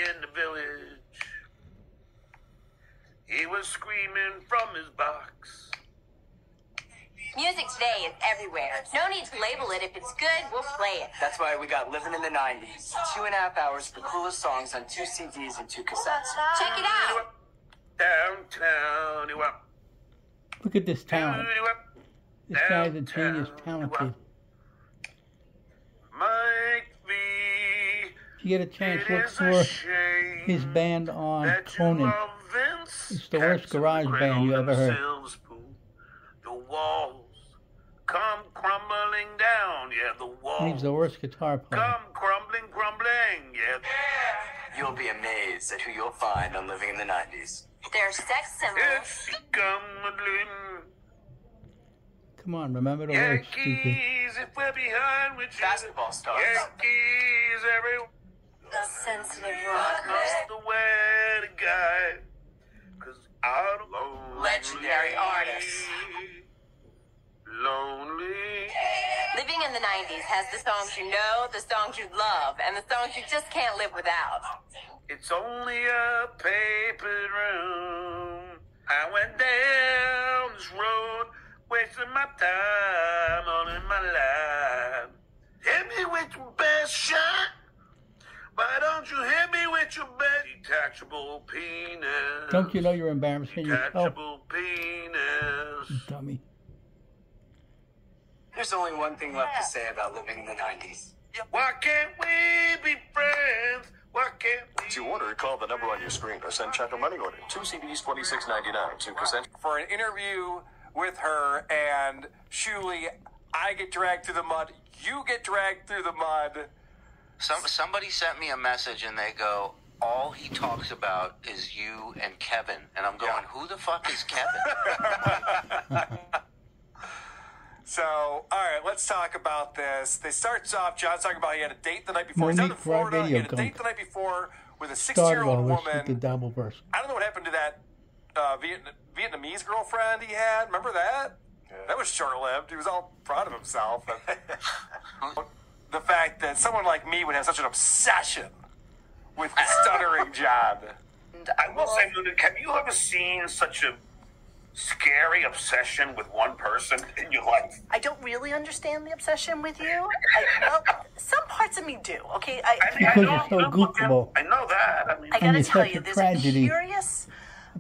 in the village. He was screaming from his box. Music today is everywhere. No need to label it. If it's good, we'll play it. That's why we got Living in the 90s. 2.5 hours of the coolest songs on 2 CDs and 2 cassettes. Check it out. Downtown, you up. Look at this talent. This guy's a genius, talented. If you get a chance, look for his band on Conan. It's the worst garage band you ever heard. The walls come crumbling down, yeah, the walls. He's the worst guitar player. Come crumbling, yeah. You'll be amazed at who you'll find on Living in the 90s. They're sex symbols. It's crumbling. Come on, remember the words, stupid. Yankees, if we're behind with Basketball stars. Yankees, everyone. The sensitive rockers. That's the way to guide. 'Cause out alone. Legendary artists. Lonely. Living in the 90s has the songs you know, the songs you love, and the songs you just can't live without. It's only a paper room. I went down this road, wasting my time on in my life. Hit me with your best shot. Why don't you hit me with your best detachable penis? Don't you know you're embarrassing yourself? Detachable penis. You dummy. There's only one thing left to say about Living in the 90s. Why can't we be friends? Why can't we? To order, call the number on your screen or send check or money order. 2 CDs, $26.99. 2 cassettes. For an interview with her and Shuli, I get dragged through the mud. You get dragged through the mud. Somebody sent me a message and they go, all he talks about is you and Kevin. And I'm going, who the fuck is Kevin? So, all right, let's talk about this. They starts off, John's talking about he had a date the night before. He's down in Florida. He had a date the night before with a 60-year-old woman. The double verse. I don't know what happened to that Vietnamese girlfriend he had. Remember that? Yeah. That was short-lived. He was all proud of himself. The fact that someone like me would have such an obsession with stuttering John. I will say, have you ever seen such a scary obsession with one person in your life? I don't really understand the obsession with you. Well, some parts of me do. Okay, because you're so goofball. I know that. I mean, I gotta tell you, there's a curious.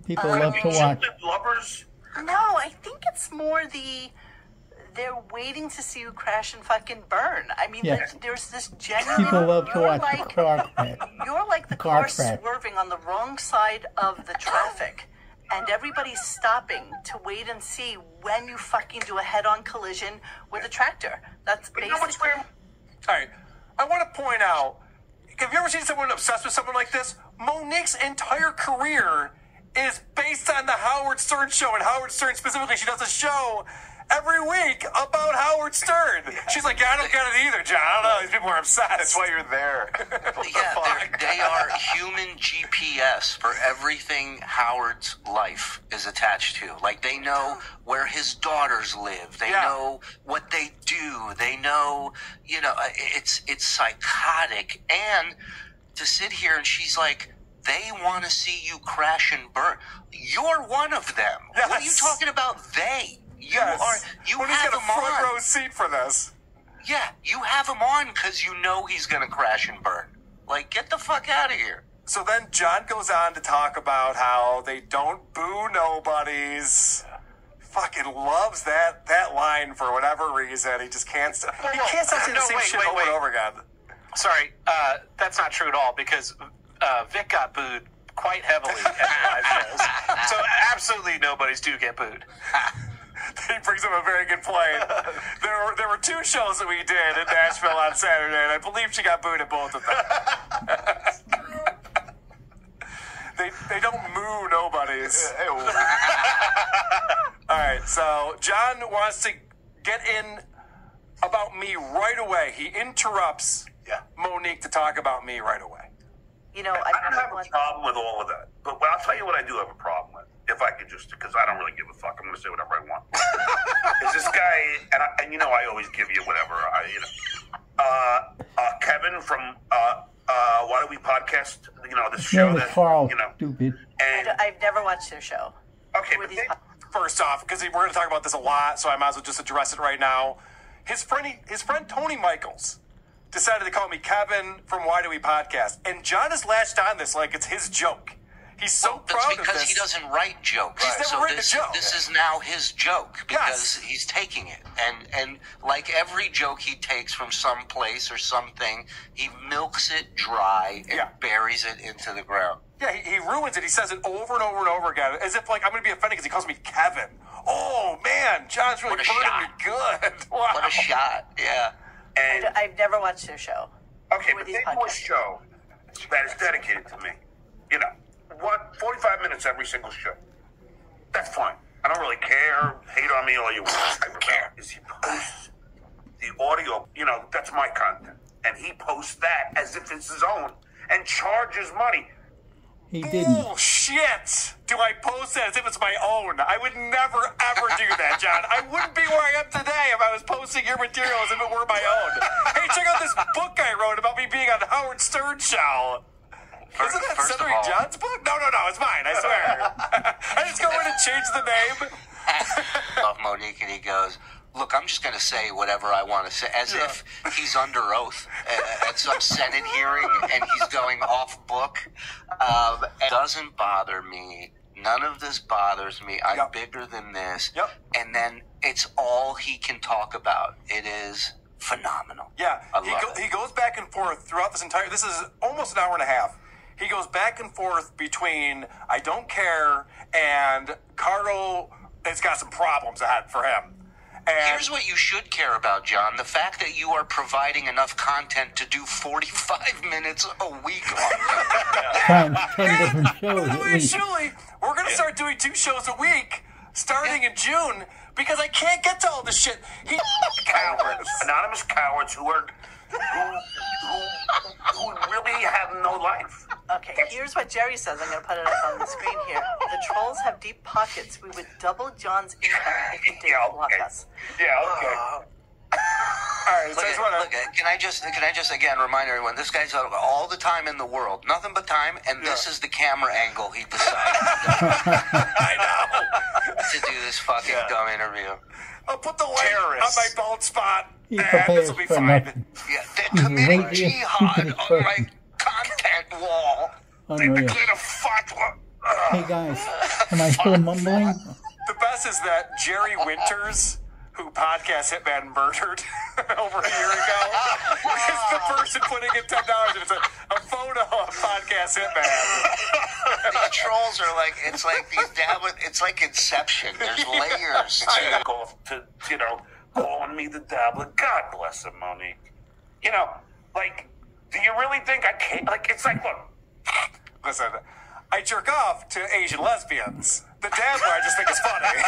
People love to watch. Lovers. No, I think it's more they're waiting to see you crash and fucking burn. I mean, there's this genuine. People love to watch the car crash. You're like the car swerving on the wrong side of the traffic. And everybody's stopping to wait and see when you fucking do a head-on collision with a tractor. That's basically... All right, I want to point out, have you ever seen someone obsessed with someone like this? Monique's entire career is based on the Howard Stern show, and Howard Stern specifically, she does a show every week about Howard Stern. She's like, I don't get it either, John. I don't know. These people are obsessed. That's why you're there. They are human GPS for everything Howard's life is attached to. Like, they know where his daughters live. They know what they do. They know, it's psychotic. And to sit here and she's like, they want to see you crash and burn. You're one of them. Yes. What are you talking about, they? You have him on. Front row seat for this. Yeah, you have him on because you know he's going to crash and burn. Like, get the fuck out of here. So then John goes on to talk about how they don't boo nobodies. Fucking loves that line for whatever reason. He just can't stop. He can't stop saying the same shit over and over again. Sorry, that's not true at all because Vic got booed quite heavily at live shows. So absolutely nobody's do get booed. He brings up a very good point. There were 2 shows that we did in Nashville on Saturday, and I believe she got booed at both of them. they don't moo nobodies. All right, so John wants to get in about me right away. He interrupts Monique to talk about me right away. I don't have a problem with all of that. But I'll tell you what I do have a problem with. If I could just, because I don't really give a fuck. I'm going to say whatever I want. Is this guy, and I always give you whatever. Kevin from Why Do We Podcast? This His show name is that Carl, stupid. And I've never watched their show. okay, but First off, because we're going to talk about this a lot, so I might as well just address it right now. His friend Tony Michaels decided to call me Kevin from Why Do We Podcast, and John has latched on this like it's his joke. He's so proud of this. Because he doesn't write jokes. He's never written a joke. This is now his joke because he's taking it. And like every joke he takes from some place or something, he milks it dry and buries it into the ground. Yeah, he ruins it. He says it over and over and over again, as if like I'm going to be offended because he calls me Kevin. Oh man, John's really burning me good. Wow. What a shot! Yeah. And I've never watched their show. okay, but they do a show that is dedicated to me. 45 minutes every single show. That's fine. I don't really care. Hate on me all you want. I don't care. Is he posts the audio? That's my content, and he posts that as if it's his own and charges money. He didn't. Bullshit! Do I post that as if it's my own? I would never, ever do that, John. I wouldn't be where I am today if I was posting your material as if it were my own. Hey, check out this book I wrote about me being on Howard Stern show. Isn't that Cedric John's book? No, it's mine, I swear. I just go in and change the name. Of Monique, and he goes, look, I'm just going to say whatever I want to say, as if he's under oath at some Senate hearing and he's going off book. It doesn't bother me. None of this bothers me. I'm bigger than this. Yep. And then it's all he can talk about. It is phenomenal. Yeah, he goes back and forth throughout this is almost an hour and a half. He goes back and forth between I don't care and Carlo has got some problems ahead for him. And here's what you should care about, John. The fact that you are providing enough content to do 45 minutes a week on Times 10 different shows at least. Actually, we're going to start doing 2 shows a week starting in June because I can't get to all this shit. Cowards, anonymous cowards who really have no life. Okay, here's what Jerry says. I'm going to put it up on the screen here. The trolls have deep pockets. We would double John's income if he didn't block us. Yeah, okay. All right, Look, can I just again remind everyone, this guy's got all the time in the world, nothing but time, and this is the camera angle he decided to do this fucking dumb interview. I'll put the light on my bald spot. He prepares this will be for fine. nothing. Yeah, they're committing lazy jihad stupid on my content wall. Unreal. Hey guys, am I still mumbling? The best is that Jerry Winters, who Podcast Hitman murdered over a year ago, is the person putting in $10 and it's a photo of Podcast Hitman. These trolls are like, it's like these it's like Inception. There's layers. I go to, calling me the dabbler. God bless him, Monique. Do you really think I can't? It's like, look. Listen, I jerk off to Asian lesbians. The dabbler I just think is funny.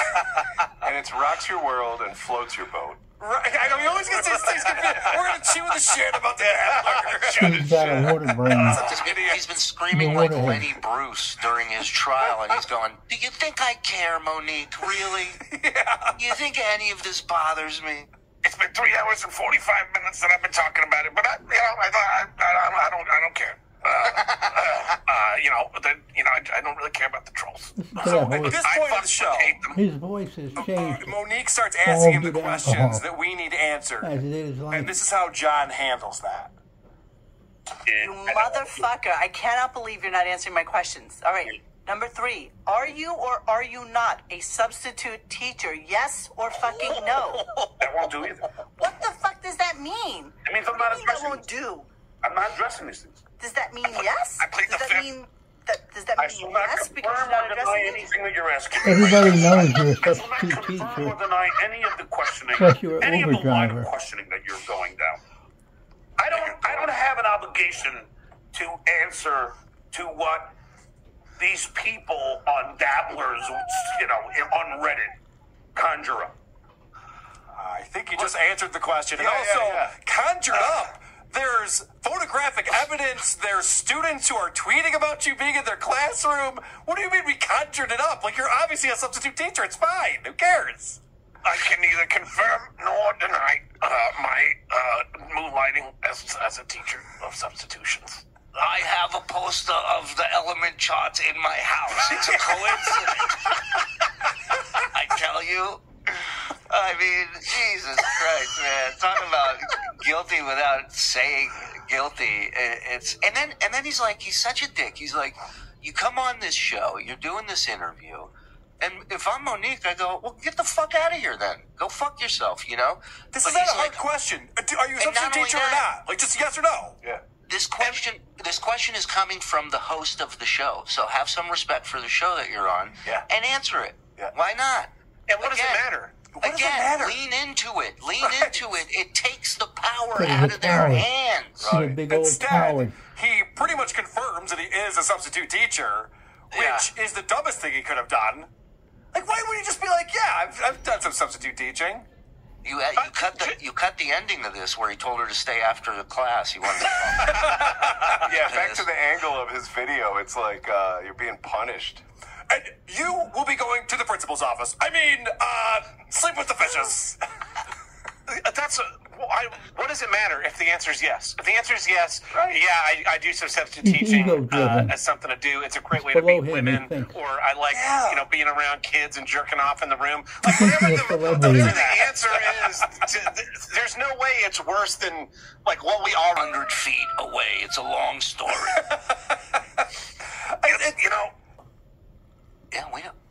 And it rocks your world and floats your boat. Right, I know, he always gets these things confused. We're going to chew the shit about the dabbler. He's got a water brain. He's been screaming like Lenny Bruce during his trial, and he's going, do you think I care, Monique? Really? Yeah. Do you think any of this bothers me? It's been 3 hours and 45 minutes that I've been talking about it, but I don't care. I don't really care about the trolls. So at this point of the show, his voice has changed. Monique starts asking him the questions that we need answered. As it is like. And this is how John handles that. You motherfucker. I cannot believe you're not answering my questions. All right. Number 3. Are you or are you not a substitute teacher? Yes or fucking no? That won't do either. What the fuck does that mean? It means I'm not that addressing won't do. I'm not addressing these things. Does that mean yes? I plead the Does that fifth. mean that? Does that I mean shall not yes because confirm you're or not deny addressing it? anything that you're asking. Everybody knows you're a I shall not substitute confirm teacher. or deny any of the questioning, Plus you're an any of Uber the line driver. of questioning that you're going down. I don't have an obligation to answer to what these people on Dabblers, on Reddit conjure up. I think you just answered the question. And also conjured up. There's photographic evidence. There's students who are tweeting about you being in their classroom. What do you mean we conjured it up? Like, you're obviously a substitute teacher. It's fine. Who cares? I can neither confirm nor deny my moonlighting as a teacher of substitutions. I have a poster of the element charts in my house. It's a coincidence. I tell you. I mean, Jesus Christ, man! Talk about guilty without saying guilty. And then he's like, he's such a dick. He's like, you come on this show, you're doing this interview, and if I'm Monique, I go, well, get the fuck out of here then. Go fuck yourself, you know? This is not a hard question. Are you a substitute teacher or not? Like, just yes or no? Yeah. This question is coming from the host of the show, so have some respect for the show that you're on, and answer it. Yeah. Why not? And what does it matter? What does it matter? Lean into it. It takes the power out of their hands. He's a big old coward. He pretty much confirms that he is a substitute teacher, which is the dumbest thing he could have done. Like, why would he just be like, yeah, I've done some substitute teaching? You cut the ending of this where he told her to stay after the class. He wanted to Yeah, back to the angle of his video. It's like you're being punished. And you will be going to the principal's office. I mean, sleep with the fishes. What does it matter if the answer is yes? If the answer is yes, I do some substitute teaching as something to do. It's a great way to meet women, or I like being around kids and jerking off in the room. Like, whatever the answer is, there's no way it's worse than like what we are 100 feet away. It's a long story. Yeah,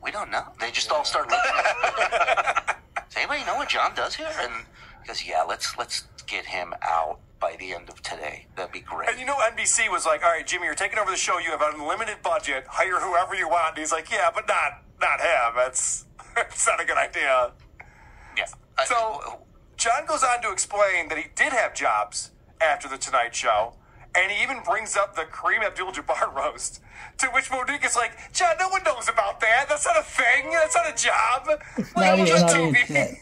we don't know. They just all start looking at Does anybody know what John does here? And he goes, yeah, let's get him out by the end of today. That'd be great. And NBC was like, all right, Jimmy, you're taking over the show. You have an unlimited budget. Hire whoever you want. And he's like, yeah, but not him. It's not a good idea. Yeah. So John goes on to explain that he did have jobs after the Tonight Show. And he even brings up the Kareem Abdul-Jabbar roast, to which Monique is like, John, no one knows about that. That's not a thing. That's not a job. Not even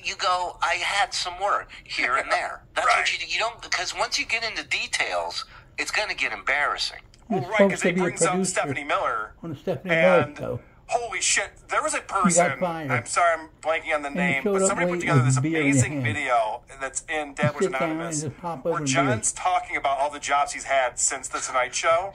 you go, I had some work here and there. That's what you don't, because once you get into details, it's going to get embarrassing. Well, right, because he brings up Stephanie Miller. On Stephanie Miller show. Holy shit, there was a person, I'm sorry I'm blanking on the name, but somebody put together this amazing video that's in Dabblers Anonymous where John's talking about all the jobs he's had since the Tonight Show,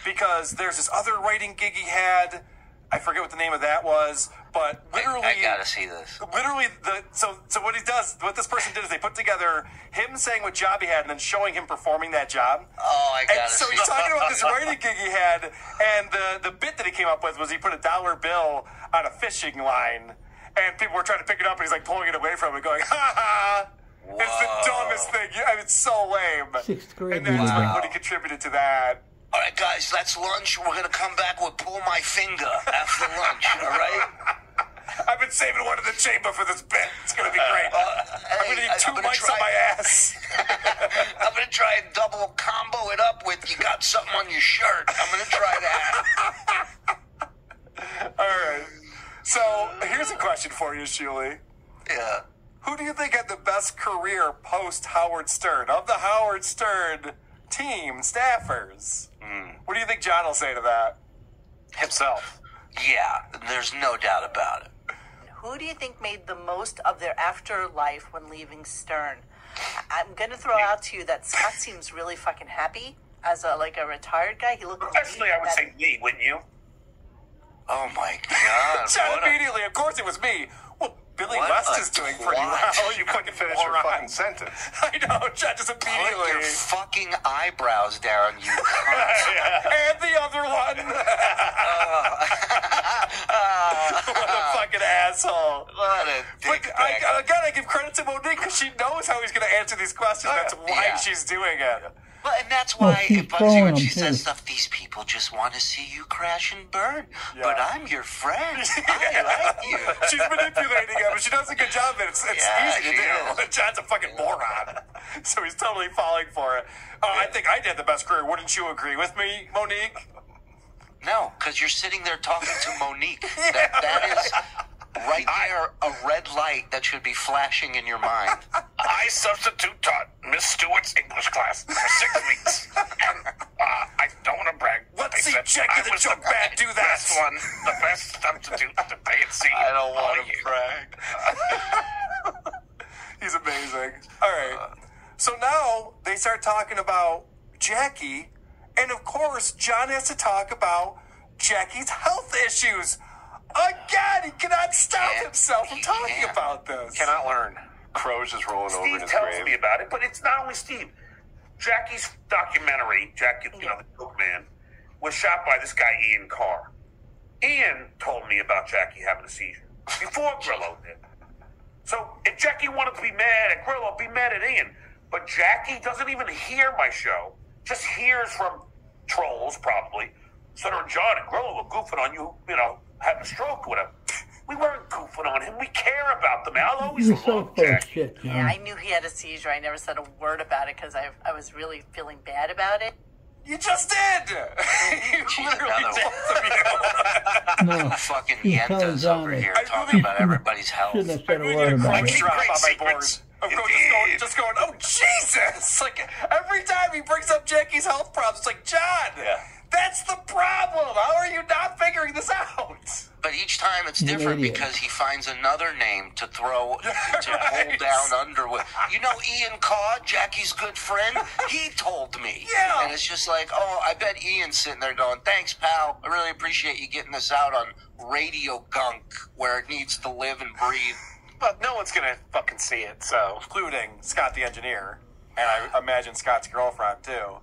because there's this other writing gig he had, I forget what the name of that was, but literally... I gotta see this. Literally, so what he does, what this person did is they put together him saying what job he had and then showing him performing that job. Oh, I gotta see. So he's talking about this writing gig he had, and the bit that he came up with was he put a dollar bill on a fishing line, and people were trying to pick it up, and he's like pulling it away from him, going, ha ha! Whoa. It's the dumbest thing. I mean, it's so lame. 6th grade. And that's like what he contributed to that. All right, guys, that's lunch. We're going to come back with Pull My Finger after lunch, all right? I've been saving one in the chamber for this bit. It's going to be great. I'm going to need 2 mics on my ass. I'm going to try and double combo it up with you got something on your shirt. I'm going to try that. All right. So here's a question for you, Shuli. Yeah. Who do you think had the best career post-Howard Stern? Of the Howard Stern team, staffers. What do you think John will say to that? Himself. Yeah, there's no doubt about it. Who do you think made the most of their afterlife when leaving Stern? I'm going to throw out to you that Scott seems really fucking happy as a retired guy. He looked Actually, I would say me, wouldn't you? Oh, my God. John immediately, of course it was me. Well, Billy West is doing pretty well. You couldn't finish your fucking sentence. I know, John just immediately. Put your fucking eyebrows down, you cunt. And the other one. What a fucking asshole. What a dick. I give credit to Monique because she knows how he's going to answer these questions. That's why she's doing it. Well, and that's why it bugs you when she says stuff. These people just want to see you crash and burn. Yeah. But I'm your friend. I like you. She's manipulating him, but she does a good job of it. It's easy to do. John's a fucking moron. So he's totally falling for it. I think I did the best career. Wouldn't you agree with me, Monique? No, because you're sitting there talking to Monique. That is... right there, a red light that should be flashing in your mind. I substitute taught Miss Stewart's English class for 6 weeks. And I don't want to brag. Let's see Jackie the Joke Bat do that. The best substitute to pay it see. I don't want to brag. He's amazing. All right. So now they start talking about Jackie And of course, John has to talk about Jackie's health issues. Again, he cannot stop himself from talking about this. Cannot learn. Crow's just rolling over in his tells grave. me about it, but it's not only Steve. Jackie's documentary, Jackie, the Joke Man, was shot by this guy, Ian Carr. Ian told me about Jackie having a seizure before Grillo did. So if Jackie wanted to be mad at Grillo, be mad at Ian. But Jackie doesn't even hear my show, just hears from trolls, probably. Senator John and Grillo were goofing on you, having a stroke or whatever. We weren't goofing on him. We care about the man. I'll always love Jackie. Yeah, I knew he had a seizure. I never said a word about it because I was really feeling bad about it. You just did! You literally did. No, fucking Yentas over here talking about everybody's health. Shouldn't have said a word about it. Drop on my board. Of course, just going, oh, Jesus! Like, every time he brings up Jackie's health problems, it's like, John, that's the problem! How are you not figuring this out? But each time it's different because he finds another name to throw, to hold down Underwood. Ian Carr, Jackie's good friend, he told me. Yeah. And it's just like, I bet Ian's sitting there going, thanks, pal. I really appreciate you getting this out on Radio Gunk, where it needs to live and breathe. But no one's going to fucking see it, so. Including Scott the engineer. And I imagine Scott's girlfriend, too.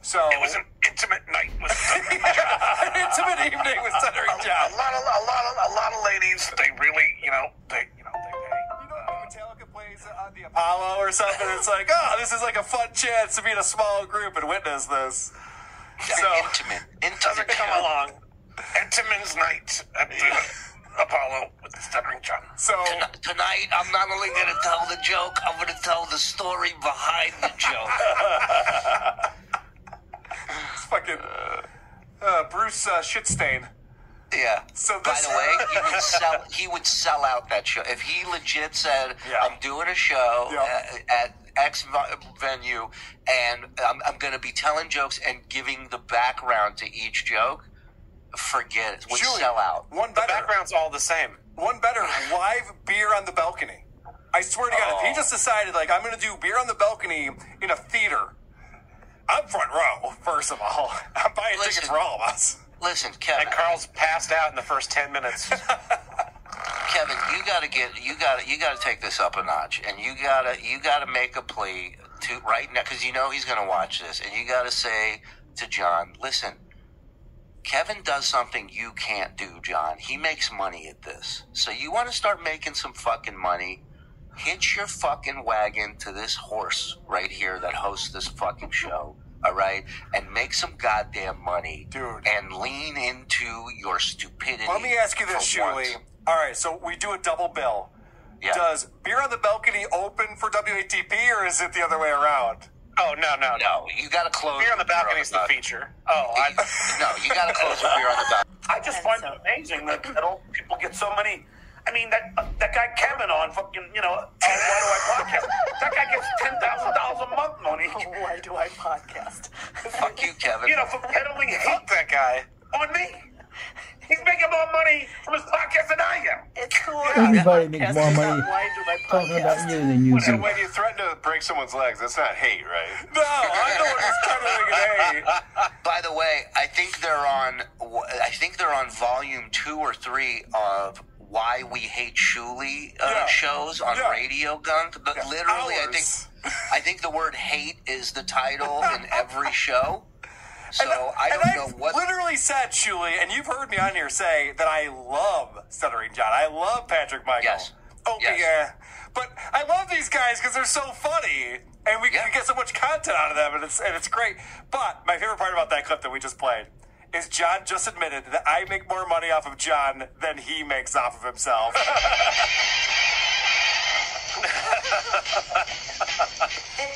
So it was an intimate night with Stuttering John. An intimate evening with Stuttering John. A lot of ladies. They really, they pay. Metallica plays on the Apollo or something. It's like, this is like a fun chance to be in a small group and witness this. Intimate. Doesn't come along. Intimate's night at the Apollo with the Stuttering John. So tonight, I'm not only going to tell the joke, I'm going to tell the story behind the joke. It's fucking Bruce Shitstain. Yeah. So by the way, he would sell out that show if he legit said, "I'm doing a show at X venue, and I'm going to be telling jokes and giving the background to each joke." Forget it. Would sell out. One better. The background's all the same. One better. Live beer on the balcony. I swear to God, if he just decided, I'm going to do beer on the balcony in a theater. I'm front row, first of all. I'm buying tickets for all of us. Listen, Kevin. And Carl's passed out in the first 10 minutes. Kevin, you gotta take this up a notch, and you gotta make a plea to right now because he's gonna watch this, and you gotta say to John, listen, Kevin does something you can't do, John. He makes money at this, so you want to start making some fucking money. Hitch your fucking wagon to this horse right here that hosts this fucking show, all right? And make some goddamn money. Dude. And lean into your stupidity. Let me ask you this, Shuli. All right, so we do a double bill. Yeah. Does Beer on the Balcony open for WATP, or is it the other way around? Oh, no. No, you got to close. Beer on the Balcony is the feature. No, you got to close with Beer on the Balcony. I just find it amazing that people get so many... I mean, that guy Kevin on fucking, Why Do I Podcast? That guy gets $10,000 a month money. Why Do I Podcast? Fuck you, Kevin. For peddling hate that guy. on me. He's making more money from his podcast than I am. It's cool. Everybody makes more money talking about you than you do. When you threaten to break someone's legs, that's not hate, right? No, I know what he's trying to make it hate. By the way, I think they're on volume 2 or 3 of Why We Hate Shuli shows on Radio Gunk. But literally, I think the word hate is the title in every show. So I don't know what. Literally said, Shuli, and you've heard me on here say that I love Stuttering John. I love Patrick Michael. Yes. Yeah. But I love these guys because they're so funny, and we get so much content out of them, and it's great. But my favorite part about that clip that we just played is John just admitted that I make more money off of John than he makes off of himself. It